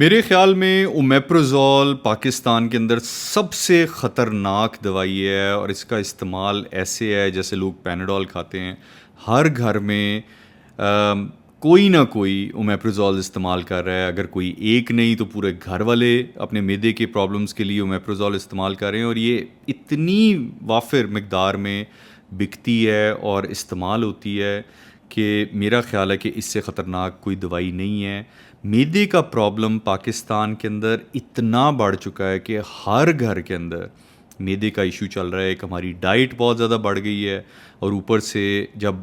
मेरे ख़्याल में ओमेप्रोज़ोल पाकिस्तान के अंदर सबसे ख़तरनाक दवाई है और इसका इस्तेमाल ऐसे है जैसे लोग पैनाडोल खाते हैं। हर घर में कोई ना कोई ओमेप्रोज़ोल इस्तेमाल कर रहा है। अगर कोई एक नहीं तो पूरे घर वाले अपने मैदे के प्रॉब्लम्स के लिए ओमेप्रोज़ोल इस्तेमाल कर रहे हैं और ये इतनी वाफ़िर मिक़दार में बिकती है और इस्तेमाल होती है कि मेरा ख़्याल है कि इससे ख़तरनाक कोई दवाई नहीं है। मैदे का प्रॉब्लम पाकिस्तान के अंदर इतना बढ़ चुका है कि हर घर के अंदर मैदे का इशू चल रहा है। एक हमारी डाइट बहुत ज़्यादा बढ़ गई है और ऊपर से जब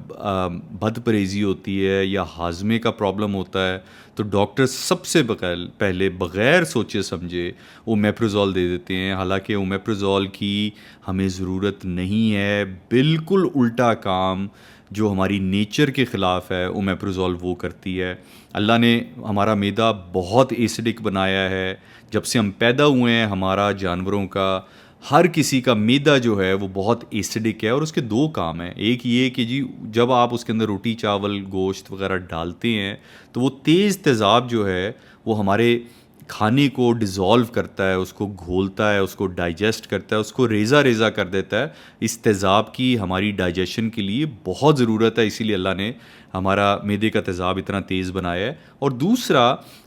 बदपरहेज़ी होती है या हाजमे का प्रॉब्लम होता है तो डॉक्टर सबसे पहले बग़ैर सोचे समझे ओमेप्रोज़ोल दे देते हैं। हालांकि ओमेप्रोज़ोल की हमें ज़रूरत नहीं है। बिल्कुल उल्टा काम जो हमारी नेचर के ख़िलाफ़ है ओमेप्रोज़ोल वो करती है। अल्लाह ने हमारा मैदा बहुत एसिडिक बनाया है। जब से हम पैदा हुए हैं हमारा जानवरों का हर किसी का मैदा जो है वो बहुत एसिडिक है और उसके दो काम हैं। एक ये कि जी जब आप उसके अंदर रोटी चावल गोश्त वगैरह डालते हैं तो वो तेज़ तेज़ाब जो है वो हमारे खाने को डिज़ोल्व करता है, उसको घोलता है, उसको डाइजेस्ट करता है, उसको रेज़ा रेज़ा कर देता है। इस तेज़ाब की हमारी डाइजेशन के लिए बहुत ज़रूरत है, इसीलिए अल्लाह ने हमारा मैदे का तेज़ाब इतना तेज़ बनाया है। और दूसरा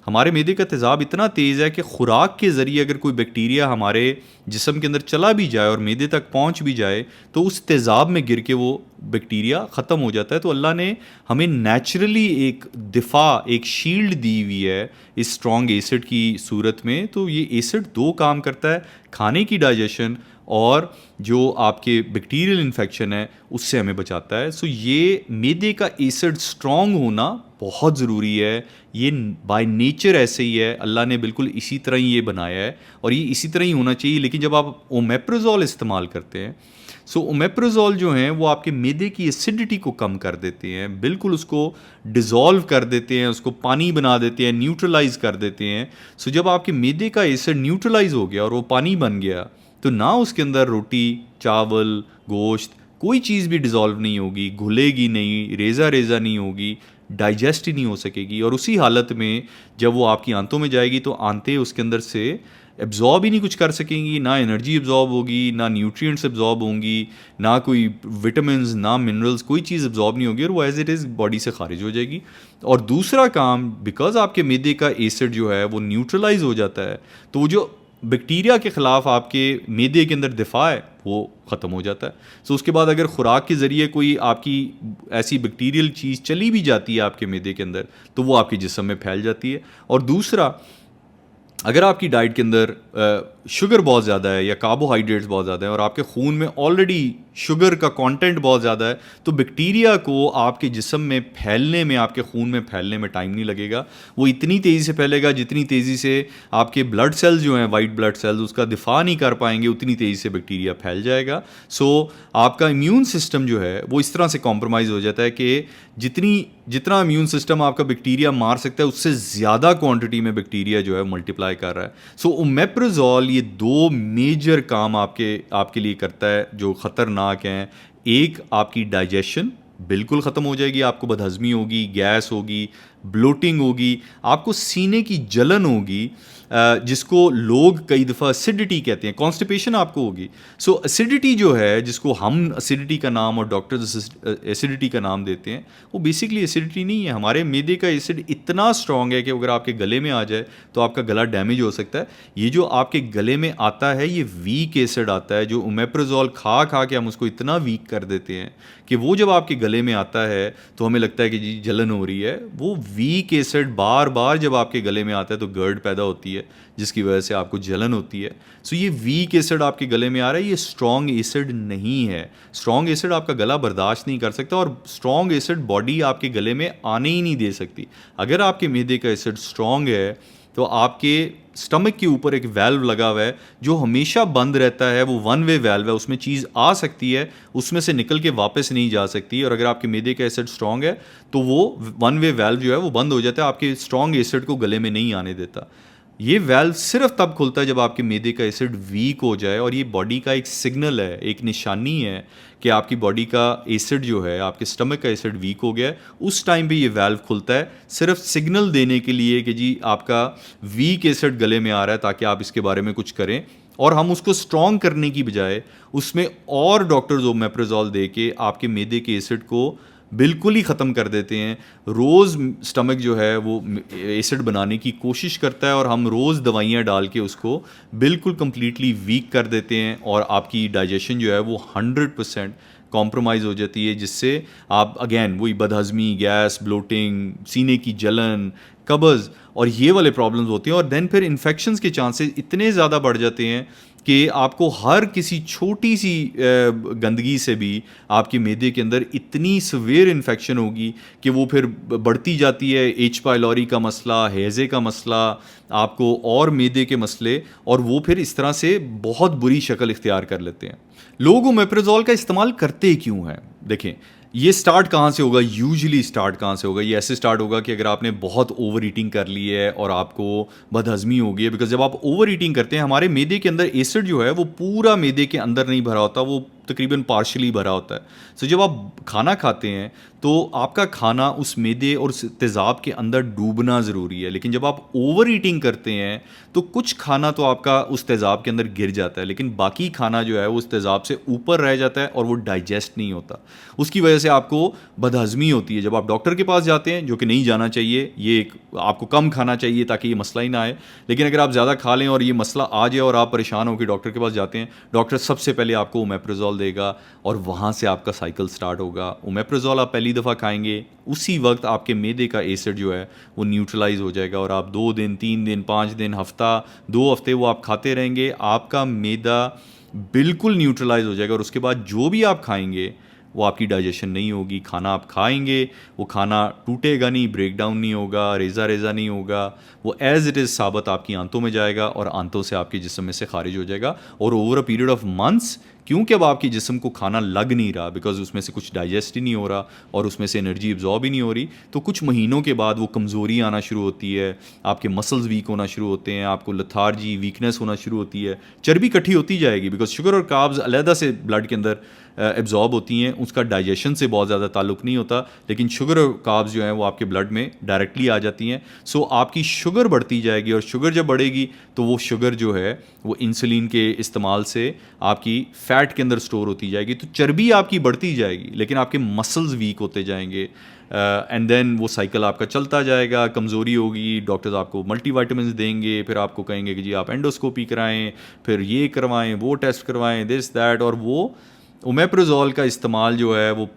हमारे मैदे का तेज़ाब इतना तेज़ है कि ख़ुराक के ज़रिए अगर कोई बैक्टीरिया हमारे जिस्म के अंदर चला भी जाए और मैदे तक पहुंच भी जाए तो उस तेज़ाब में गिर के वो बैक्टीरिया ख़त्म हो जाता है। तो अल्लाह ने हमें नेचुरली एक दिफ़ा एक शील्ड दी हुई है इस स्ट्रॉन्ग एसिड की सूरत में। तो ये एसिड दो काम करता है, खाने की डाइजेशन और जो आपके बैक्टीरियल इन्फेक्शन है उससे हमें बचाता है। सो ये मैदे का एसिड स्ट्रॉन्ग होना बहुत ज़रूरी है। ये बाय नेचर ऐसे ही है, अल्लाह ने बिल्कुल इसी तरह ही ये बनाया है और ये इसी तरह ही होना चाहिए। लेकिन जब आप ओमेप्रोज़ोल इस्तेमाल करते हैं सो ओमेप्रोज़ोल जो हैं वो आपके मैदे की एसिडिटी को कम कर देते हैं, बिल्कुल उसको डिज़ोल्व कर देते हैं, उसको पानी बना देते हैं, न्यूट्रलाइज़ कर देते हैं। सो जब आपके मैदे का एसिड न्यूट्रलाइज़ हो गया और वो पानी बन गया तो ना उसके अंदर रोटी चावल गोश्त कोई चीज़ भी डिज़ोल्व नहीं होगी, घुलेगी नहीं, रेज़ा रेज़ा नहीं होगी, डाइजेस्ट ही नहीं हो सकेगी। और उसी हालत में जब वो आपकी आंतों में जाएगी तो आंतें उसके अंदर से एब्जॉर्ब ही नहीं कुछ कर सकेंगी, ना एनर्जी एब्जॉर्ब होगी, ना न्यूट्रिएंट्स एब्जॉर्ब होंगी, ना कोई विटामिन्स ना मिनरल्स, कोई चीज़ एब्जॉर्ब नहीं होगी और वो एज इट इज़ बॉडी से खारिज हो जाएगी। और दूसरा काम बिकॉज आपके मैदे का एसिड जो है वो न्यूट्रलाइज हो जाता है तो वो जो बैक्टीरिया के ख़िलाफ़ आपके मैदे के अंदर दिफा है वो ख़त्म हो जाता है। सो उसके बाद अगर ख़ुराक के ज़रिए कोई आपकी ऐसी बैक्टीरियल चीज़ चली भी जाती है आपके मैदे के अंदर तो वो आपके जिस्म में फैल जाती है। और दूसरा अगर आपकी डाइट के अंदर शुगर बहुत ज़्यादा है या कार्बोहाइड्रेट्स बहुत ज़्यादा है और आपके खून में ऑलरेडी शुगर का कंटेंट बहुत ज़्यादा है तो बैक्टीरिया को आपके जिस्म में फैलने में आपके खून में फैलने में टाइम नहीं लगेगा। वो इतनी तेज़ी से फैलेगा जितनी तेज़ी से आपके ब्लड सेल्स जो हैं वाइट ब्लड सेल्स उसका दिफा नहीं कर पाएंगे उतनी तेज़ी से बैक्टीरिया फैल जाएगा। सो आपका इम्यून सिस्टम जो है वो इस तरह से कॉम्प्रोमाइज़ हो जाता है कि जितना इम्यून सिस्टम आपका बैक्टीरिया मार सकता है उससे ज़्यादा क्वांटिटी में बैक्टीरिया जो है मल्टीप्लाई कर रहा है। सो ओमेप्रोज़ोल ये दो मेजर काम आपके लिए करता है जो ख़तरनाक हैं। एक आपकी डाइजेशन बिल्कुल ख़त्म हो जाएगी, आपको बदहज़मी होगी, गैस होगी, ब्लोटिंग होगी, आपको सीने की जलन होगी जिसको लोग कई दफ़ा एसिडिटी कहते हैं, कॉन्स्टिपेशन आपको होगी। सो एसिडिटी जो है जिसको हम एसिडिटी का नाम और डॉक्टर्स एसिडिटी का नाम देते हैं वो बेसिकली एसिडिटी नहीं है। हमारे मैदे का एसिड इतना स्ट्रॉन्ग है कि अगर आपके गले में आ जाए तो आपका गला डैमेज हो सकता है। ये जो आपके गले में आता है ये वीक एसिड आता है जो ओमेप्रोज़ोल खा खा के हम उसको इतना वीक कर देते हैं कि वो जब आपके गले में आता है तो हमें लगता है कि जी जलन हो रही है। वो वीक एसिड बार बार जब आपके गले में आता है तो गर्ड पैदा होती है जिसकी वजह से आपको जलन होती है। सो ये वीक एसिड आपके गले में आ रहा है, ये स्ट्रॉन्ग एसिड नहीं है। स्ट्रॉन्ग एसिड आपका गला बर्दाश्त नहीं कर सकता और स्ट्रॉन्ग एसिड बॉडी आपके गले में आने ही नहीं दे सकती। अगर आपके मैदे का एसिड स्ट्रॉन्ग है तो आपके स्टमक के ऊपर एक वेल्व लगा हुआ है जो हमेशा बंद रहता है, वो वन वे वेल्व है, उसमें चीज़ आ सकती है उसमें से निकल के वापस नहीं जा सकती। और अगर आपके मैदे का एसिड स्ट्रॉन्ग है तो वो वन वे वेल्व जो है वो बंद हो जाता है, आपके स्ट्रॉन्ग एसिड को गले में नहीं आने देता। ये वाल्व सिर्फ तब खुलता है जब आपके मैदे का एसिड वीक हो जाए, और ये बॉडी का एक सिग्नल है, एक निशानी है कि आपकी बॉडी का एसिड जो है, आपके स्टमक का एसिड वीक हो गया है। उस टाइम पे ये वाल्व खुलता है, सिर्फ सिग्नल देने के लिए कि जी आपका वीक एसिड गले में आ रहा है, ताकि आप इसके बारे में कुछ करें। और हम उसको स्ट्रॉन्ग करने की बजाय उसमें और डॉक्टर्स ओमेप्रोजोल दे के आपके मैदे के एसिड को बिल्कुल ही ख़त्म कर देते हैं। रोज़ स्टमक जो है वो एसिड बनाने की कोशिश करता है, और हम रोज़ दवाइयाँ डाल के उसको बिल्कुल कंप्लीटली वीक कर देते हैं, और आपकी डाइजेशन जो है वो 100% कॉम्प्रोमाइज़ हो जाती है, जिससे आप अगेन वही बदहज़मी, गैस, ब्लोटिंग, सीने की जलन, कब्ज़ और ये वाले प्रॉब्लम्स होते हैं। और देन फिर इन्फेक्शंस के चांसेस इतने ज़्यादा बढ़ जाते हैं कि आपको हर किसी छोटी सी गंदगी से भी आपके मैदे के अंदर इतनी सवेयर इन्फेक्शन होगी कि वो फिर बढ़ती जाती है। एच पाइलोरी का मसला, हैज़े का मसला, आपको और मैदे के मसले, और वो फिर इस तरह से बहुत बुरी शक्ल इख्तियार कर लेते हैं। लोग ओमेप्रोजोल का इस्तेमाल करते क्यों हैं? देखें, ये स्टार्ट कहाँ से होगा? यूजुअली स्टार्ट कहाँ से होगा? ये ऐसे स्टार्ट होगा कि अगर आपने बहुत ओवर ईटिंग कर ली है और आपको बदहज़मी हो गई है। बिकॉज जब आप ओवर ईटिंग करते हैं, हमारे मैदे के अंदर एसिड जो है वो पूरा मैदे के अंदर नहीं भरा होता, वो तकरीबन पार्शली भरा होता है। सो जब आप खाना खाते हैं तो आपका खाना उस मैदे और उस तेज़ाब के अंदर डूबना ज़रूरी है। लेकिन जब आप ओवर ईटिंग करते हैं तो कुछ खाना तो आपका उस तेज़ाब के अंदर गिर जाता है, लेकिन बाकी खाना जो है वो उस तेज़ाब से ऊपर रह जाता है और वो डाइजेस्ट नहीं होता। उसकी वजह से आपको बदहज़मी होती है। जब आप डॉक्टर के पास जाते हैं, जो कि नहीं जाना चाहिए, ये एक आपको कम खाना चाहिए ताकि ये मसला ही ना आए, लेकिन अगर आप ज़्यादा खा लें और ये मसला आ जाए और आप परेशान होकर डॉक्टर के पास जाते हैं, डॉक्टर सबसे पहले आपको ओमेप्रोजोल देगा और वहाँ से आपका साइकिल स्टार्ट होगा। ओमेप्रोजोल आप पहली दफ़ा खाएंगे, उसी वक्त आपके मैदे का एसिड जो है वो न्यूट्रलाइज हो जाएगा, और आप 2 दिन, 3 दिन, 5 दिन, हफ्ता, 2 हफ्ते वो आप खाते रहेंगे, आपका मैदा बिल्कुल न्यूट्रलाइज हो जाएगा। और उसके बाद जो भी आप खाएंगे वो आपकी डाइजेशन नहीं होगी। खाना आप खाएंगे, वो खाना टूटेगा नहीं, ब्रेक डाउन नहीं होगा, रेज़ा रेज़ा नहीं होगा, वो एज़ इट इज़ साबत आपकी आंतों में जाएगा और आंतों से आपके जिस्म में से खारिज हो जाएगा। और over a period of months, क्योंकि अब आपके जिस्म को खाना लग नहीं रहा, बिकॉज उसमें से कुछ डाइजेस्ट ही नहीं हो रहा और उसमें से एनर्जी एब्जॉर्ब ही नहीं हो रही, तो कुछ महीनों के बाद वो कमज़ोरी आना शुरू होती है, आपके मसल्स वीक होना शुरू होते हैं, आपको लथार्जी, वीकनेस होना शुरू होती है, चर्बी इकट्ठी होती जाएगी। बिकॉज शुगर और कार्ब्स अलहदा से ब्लड के अंदर एब्जॉर्ब होती हैं, उसका डाइजेशन से बहुत ज़्यादा ताल्लुक़ नहीं होता, लेकिन शुगर और कार्ब्स जो हैं वो आपके ब्लड में डायरेक्टली आ जाती हैं। सो आपकी शुगर बढ़ती जाएगी, और शुगर जब बढ़ेगी तो वो शुगर जो है वो इंसुलिन के इस्तेमाल से आपकी फ़ैट के अंदर स्टोर होती जाएगी, तो चर्बी आपकी बढ़ती जाएगी, लेकिन आपके मसल्स वीक होते जाएंगे। एंड देन वो साइकिल आपका चलता जाएगा, कमज़ोरी होगी, डॉक्टर्स आपको मल्टीविटामिन्स देंगे, फिर आपको कहेंगे कि जी आप एंडोस्कोपी कराएं, फिर ये करवाएं, वो टेस्ट करवाएं, दिस दैट। और वो ओमेप्रोजोल का इस्तेमाल जो है वो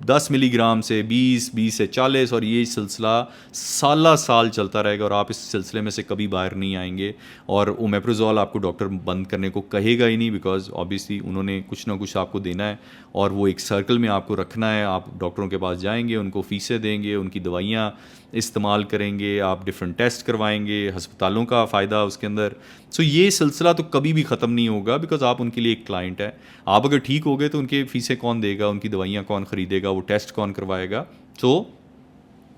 10 मिलीग्राम से 20 से 40, और ये सिलसिला साल चलता रहेगा, और आप इस सिलसिले में से कभी बाहर नहीं आएंगे। और ओमेप्रोजोल आपको डॉक्टर बंद करने को कहेगा ही नहीं, बिकॉज ऑब्वियसली उन्होंने कुछ ना कुछ आपको देना है, और वो एक सर्कल में आपको रखना है। आप डॉक्टरों के पास जाएंगे, उनको फ़ीसें देंगे, उनकी दवाइयाँ इस्तेमाल करेंगे, आप डिफरेंट टेस्ट करवाएंगे, हस्पतालों का फ़ायदा उसके अंदर। सो ये सिलसिला तो कभी भी ख़त्म नहीं होगा, बिकॉज आप उनके लिए एक क्लाइंट है। आप अगर ठीक हो गए तो उनके फ़ीसें कौन देगा, उनकी दवाइयाँ कौन ख़रीदेगा, वो टेस्ट कौन करवाएगा। सो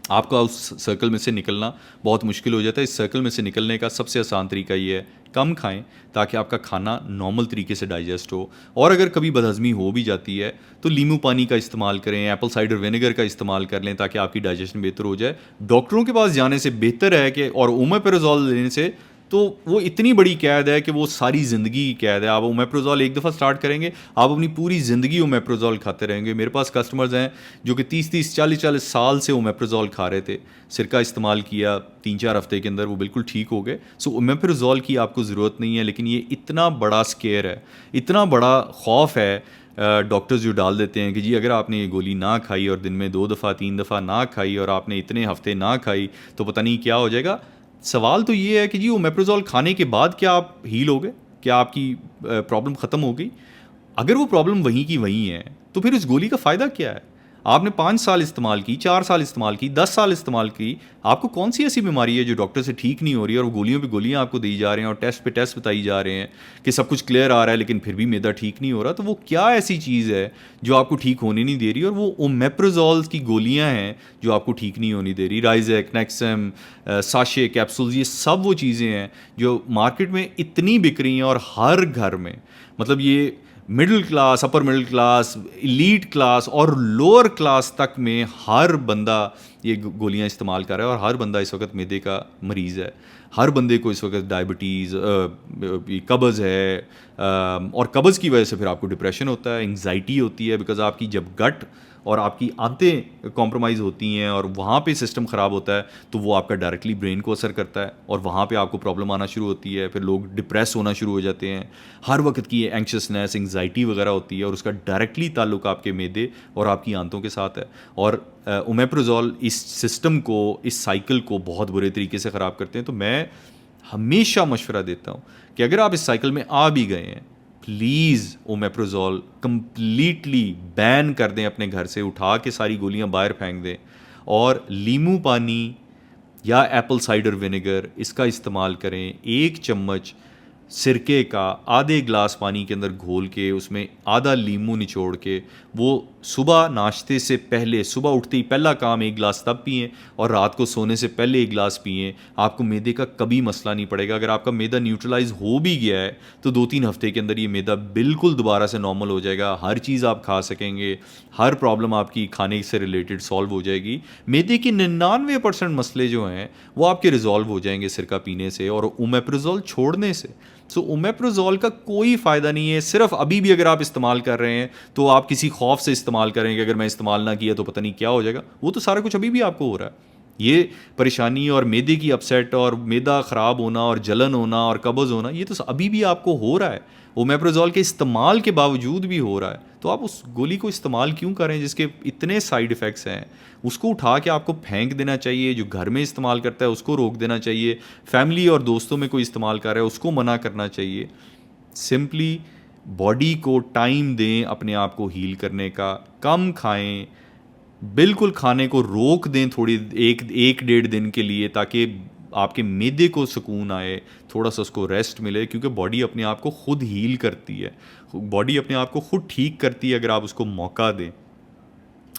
आपका उस सर्कल में से निकलना बहुत मुश्किल हो जाता है। इस सर्कल में से निकलने का सबसे आसान तरीका ये है, कम खाएं ताकि आपका खाना नॉर्मल तरीके से डाइजेस्ट हो। और अगर कभी बदहज़मी हो भी जाती है तो नींबू पानी का इस्तेमाल करें, एप्पल साइडर विनेगर का इस्तेमाल कर लें, ताकि आपकी डाइजेशन बेहतर हो जाए। डॉक्टरों के पास जाने से बेहतर है कि, और ओमेप्रोजोल लेने से तो वो इतनी बड़ी कैद है कि वो सारी ज़िंदगी की कैद है। आप ओमेप्रोजोल एक दफ़ा स्टार्ट करेंगे, आप अपनी पूरी ज़िंदगी ओमेप्रोजोल खाते रहेंगे। मेरे पास कस्टमर्स हैं जो कि 30-30, 40-40 साल से ओमेप्रोजोल खा रहे थे, सिरका इस्तेमाल किया, 3-4 हफ्ते के अंदर वो बिल्कुल ठीक हो गए। सो ओमेप्रोजोल की आपको ज़रूरत नहीं है, लेकिन ये इतना बड़ा स्केयर है, इतना बड़ा खौफ है डॉक्टर्स जो डाल देते हैं कि जी अगर आपने ये गोली ना खाई और दिन में 2 दफ़ा 3 दफ़ा ना खाई और आपने इतने हफ्ते ना खाई तो पता नहीं क्या हो जाएगा। सवाल तो ये है कि जी ओमेप्रोजोल खाने के बाद क्या आप हील हो गए, क्या आपकी प्रॉब्लम ख़त्म हो गई? अगर वो प्रॉब्लम वहीं की वहीं है तो फिर इस गोली का फ़ायदा क्या है? आपने 5 साल इस्तेमाल की, 4 साल इस्तेमाल की, 10 साल इस्तेमाल की, आपको कौन सी ऐसी बीमारी है जो डॉक्टर से ठीक नहीं हो रही है और गोलियों पे गोलियां आपको दी जा रहे हैं और टेस्ट पे टेस्ट बताई जा रहे हैं कि सब कुछ क्लियर आ रहा है, लेकिन फिर भी मैदा ठीक नहीं हो रहा। तो वो क्या ऐसी चीज़ है जो आपको ठीक होने नहीं दे रही? और वो ओमेप्रोजोल की गोलियां हैं जो आपको ठीक नहीं होने दे रही। राइजेक, नेक्सम, साशे कैप्सूल्स, ये सब वो चीज़ें हैं जो मार्केट में इतनी बिक रही हैं और हर घर में, मतलब ये middle class, upper middle class, elite class और लोअर क्लास तक में हर बंदा ये गोलियां इस्तेमाल कर रहा है। और हर बंदा इस वक्त मैदे का मरीज़ है। हर बंदे को इस वक्त डायबिटीज़, कब्ज़ है, और कब्ज़ की वजह से फिर आपको डिप्रेशन होता है, एंग्जाइटी होती है, बिकॉज आपकी जब गट और आपकी आंतें कॉम्प्रोमाइज़ होती हैं और वहाँ पे सिस्टम ख़राब होता है तो वो आपका डायरेक्टली ब्रेन को असर करता है और वहाँ पे आपको प्रॉब्लम आना शुरू होती है। फिर लोग डिप्रेस होना शुरू हो जाते हैं, हर वक्त की एंक्शसनेस, एंग्जाइटी वगैरह होती है और उसका डायरेक्टली ताल्लुक आपके मैदे और आपकी आंतों के साथ है। और ओमेप्रोजोल इस सिस्टम को, इस साइकिल को बहुत बुरे तरीके से ख़राब करते हैं। तो मैं हमेशा मशवरा देता हूँ कि अगर आप इस साइकिल में आ भी गए हैं, प्लीज़ ओमेप्रोजोल कंप्लीटली बैन कर दें, अपने घर से उठा के सारी गोलियां बाहर फेंक दें और नींबू पानी या एप्पल साइडर विनेगर इसका इस्तेमाल करें। 1 चम्मच सिरके का आधे ग्लास पानी के अंदर घोल के उसमें आधा नींबू निचोड़ के वो सुबह नाश्ते से पहले, सुबह उठते ही पहला काम 1 गिलास तब पिएं और रात को सोने से पहले 1 गिलास पिएं। आपको मैदे का कभी मसला नहीं पड़ेगा। अगर आपका मैदा न्यूट्रलाइज हो भी गया है तो 2-3 हफ्ते के अंदर ये मैदा बिल्कुल दोबारा से नॉर्मल हो जाएगा। हर चीज़ आप खा सकेंगे, हर प्रॉब्लम आपकी खाने से रिलेटेड सॉल्व हो जाएगी। मैदे के 99% मसले जो हैं वो आपके रिजॉल्व हो जाएंगे सिरका पीने से और ओमेप्रोजोल छोड़ने से। सो ओमेप्रोजोल का कोई फ़ायदा नहीं है। सिर्फ अभी भी अगर आप इस्तेमाल कर रहे हैं तो आप किसी खौफ से इस्तेमाल करेंगे, अगर मैं इस्तेमाल ना किया तो पता नहीं क्या हो जाएगा। वो तो सारा कुछ अभी भी आपको हो रहा है। ये परेशानी और मैदे की अपसेट और मैदा ख़राब होना और जलन होना और कब्ज़ होना, ये तो अभी भी आपको हो रहा है। ओमेप्रोजोल के इस्तेमाल के बावजूद भी हो रहा है। तो आप उस गोली को इस्तेमाल क्यों करें जिसके इतने साइड इफ़ेक्ट्स हैं? उसको उठा के आपको फेंक देना चाहिए। जो घर में इस्तेमाल करता है उसको रोक देना चाहिए। फैमिली और दोस्तों में कोई इस्तेमाल कर रहा है उसको मना करना चाहिए। सिंपली बॉडी को टाइम दें अपने आप को हील करने का। कम खाएं, बिल्कुल खाने को रोक दें थोड़ी, 1-1.5 दिन के लिए, ताकि आपके मैदे को सुकून आए, थोड़ा सा उसको रेस्ट मिले। क्योंकि बॉडी अपने आप को खुद हील करती है, बॉडी अपने आप को खुद ठीक करती है अगर आप उसको मौका दें।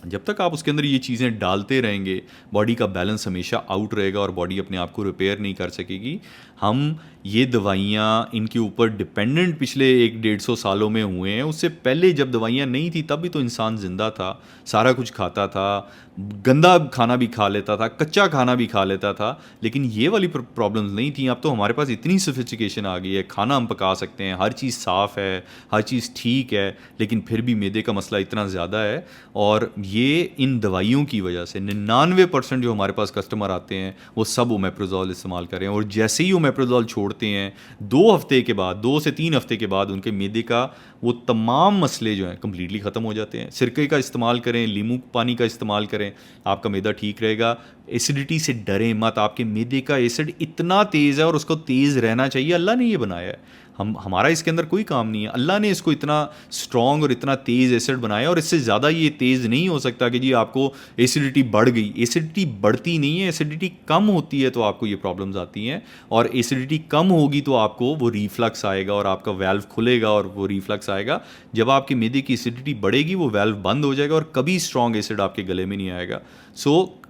जब तक आप उसके अंदर ये चीज़ें डालते रहेंगे बॉडी का बैलेंस हमेशा आउट रहेगा और बॉडी अपने आप को रिपेयर नहीं कर सकेगी। हम ये दवाइयाँ इनके ऊपर डिपेंडेंट पिछले 100-150 सालों में हुए हैं। उससे पहले जब दवाइयाँ नहीं थी तब भी तो इंसान ज़िंदा था, सारा कुछ खाता था, गंदा खाना भी खा लेता था, कच्चा खाना भी खा लेता था, लेकिन ये वाली प्रॉब्लम्स नहीं थी। अब तो हमारे पास इतनी सोफिस्टिकेशन आ गई है, खाना हम पका सकते हैं, हर चीज़ साफ़ है, हर चीज़ ठीक है, लेकिन फिर भी मैदे का मसला इतना ज़्यादा है। और ये इन दवाइयों की वजह से 99% जो हमारे पास कस्टमर आते हैं वो सब ओमेप्रोजोल इस्तेमाल कर रहे हैं। और जैसे ही ओमेप्रोजोल छोड़ते हैं 2 हफ्ते के बाद, 2 से 3 हफ्ते के बाद उनके मैदे का वो तमाम मसले जो हैं कम्प्लीटली ख़त्म हो जाते हैं। सिरके का इस्तेमाल करें, नींबू पानी का इस्तेमाल करें, आपका मैदा ठीक रहेगा। एसिडिटी से डरें मत। आपके मैदे का एसिड इतना तेज़ है और उसको तेज़ रहना चाहिए। अल्लाह ने ये बनाया है, हमारा इसके अंदर कोई काम नहीं है। अल्लाह ने इसको इतना स्ट्रॉन्ग और इतना तेज़ एसिड बनाया और इससे ज़्यादा ये तेज़ नहीं हो सकता कि जी आपको एसिडिटी बढ़ गई। एसिडिटी बढ़ती नहीं है, एसिडिटी कम होती है तो आपको ये प्रॉब्लम्स आती हैं। और एसिडिटी कम होगी तो आपको वो रिफ्लक्स आएगा और आपका वेल्व खुलेगा और वो रिफ्लक्स आएगा। जब आपके मैदे की एसिडिटी बढ़ेगी वो वेल्व बंद हो जाएगा और कभी स्ट्रॉन्ग एसिड आपके गले में नहीं आएगा। सो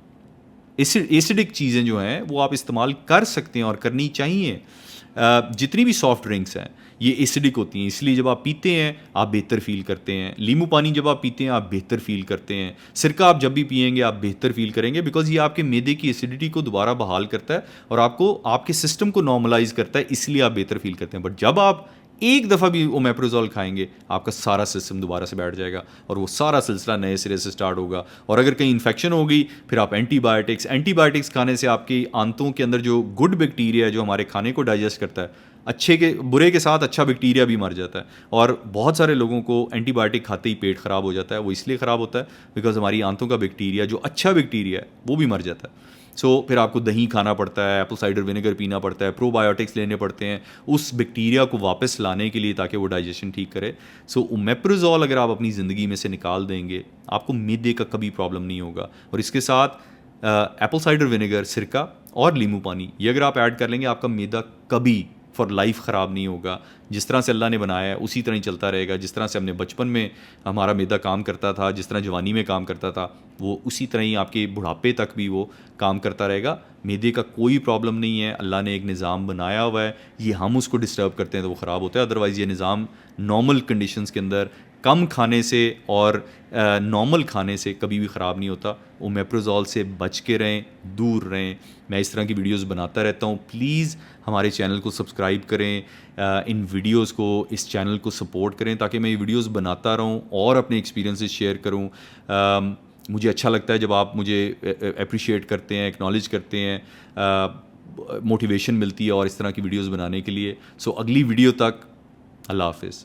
एसिडिक चीज़ें जो हैं वो आप इस्तेमाल कर सकते हैं और करनी चाहिए। जितनी भी सॉफ्ट ड्रिंक्स हैं ये एसिडिक होती हैं, इसलिए जब आप पीते हैं आप बेहतर फील करते हैं। नींबू पानी जब आप पीते हैं आप बेहतर फील करते हैं। सिरका आप जब भी पिएंगे आप बेहतर फील करेंगे, बिकॉज ये आपके मैदे की एसिडिटी को दोबारा बहाल करता है और आपको, आपके सिस्टम को नॉर्मलाइज करता है, इसलिए आप बेहतर फील करते हैं। बट जब आप एक दफ़ा भी ओमेप्रोजोल खाएंगे आपका सारा सिस्टम दोबारा से बैठ जाएगा और वो सारा सिलसिला नए सिरे से स्टार्ट होगा। और अगर कहीं इन्फेक्शन हो गई फिर आप एंटीबायोटिक्स खाने से आपकी आंतों के अंदर जो गुड बैक्टीरिया है जो हमारे खाने को डाइजेस्ट करता है, अच्छे के बुरे के साथ अच्छा बैक्टीरिया भी मर जाता है। और बहुत सारे लोगों को एंटीबायोटिक खाते ही पेट ख़राब हो जाता है। वो इसलिए ख़राब होता है बिकॉज हमारी आंतों का बैक्टीरिया जो अच्छा बैक्टीरिया है वो भी मर जाता है। सो फिर आपको दही खाना पड़ता है, एप्पल साइडर विनेगर पीना पड़ता है, प्रोबायोटिक्स लेने पड़ते हैं उस बैक्टीरिया को वापस लाने के लिए ताकि वो डाइजेशन ठीक करे। सो ओमेप्रोजोल अगर आप अपनी ज़िंदगी में से निकाल देंगे आपको मैदे का कभी प्रॉब्लम नहीं होगा। और इसके साथ एप्पल साइडर विनेगर, सिरका और नींबू पानी, ये अगर आप ऐड कर लेंगे आपका मैदा कभी फॉर लाइफ ख़राब नहीं होगा। जिस तरह से अल्लाह ने बनाया है उसी तरह ही चलता रहेगा। जिस तरह से हमने बचपन में हमारा मैदा काम करता था, जिस तरह जवानी में काम करता था, वो उसी तरह ही आपके बुढ़ापे तक भी वो काम करता रहेगा। मैदे का कोई प्रॉब्लम नहीं है, अल्लाह ने एक निज़ाम बनाया हुआ है, ये हम उसको डिस्टर्ब करते हैं तो वो ख़राब होता है। अदरवाइज़ ये निज़ाम नॉर्मल कंडीशंस के अंदर कम खाने से और नॉर्मल खाने से कभी भी ख़राब नहीं होता। ओमेप्रोजोल से बच के रहें, दूर रहें। मैं इस तरह की वीडियोस बनाता रहता हूँ। प्लीज़ हमारे चैनल को सब्सक्राइब करें, इन वीडियोस को, इस चैनल को सपोर्ट करें ताकि मैं ये वीडियोस बनाता रहूँ और अपने एक्सपीरियंसेस शेयर करूँ। मुझे अच्छा लगता है जब आप मुझे अप्रिशिएट करते हैं, एक्नॉलेज करते हैं, मोटिवेशन मिलती है और इस तरह की वीडियोस बनाने के लिए। सो अगली वीडियो तक अल्लाह हाफ़िज़।